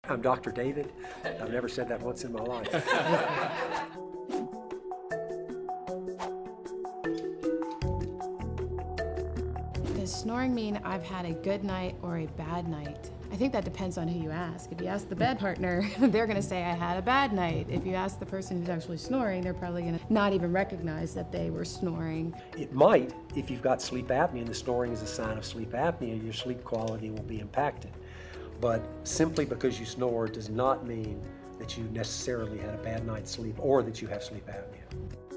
I'm Dr. David. I've never said that once in my life. Does snoring mean I've had a good night or a bad night? I think that depends on who you ask. If you ask the bed partner, they're gonna say I had a bad night. If you ask the person who's actually snoring, they're probably gonna not even recognize that they were snoring. It might, if you've got sleep apnea and the snoring is a sign of sleep apnea, your sleep quality will be impacted. But simply because you snore does not mean that you necessarily had a bad night's sleep or that you have sleep apnea.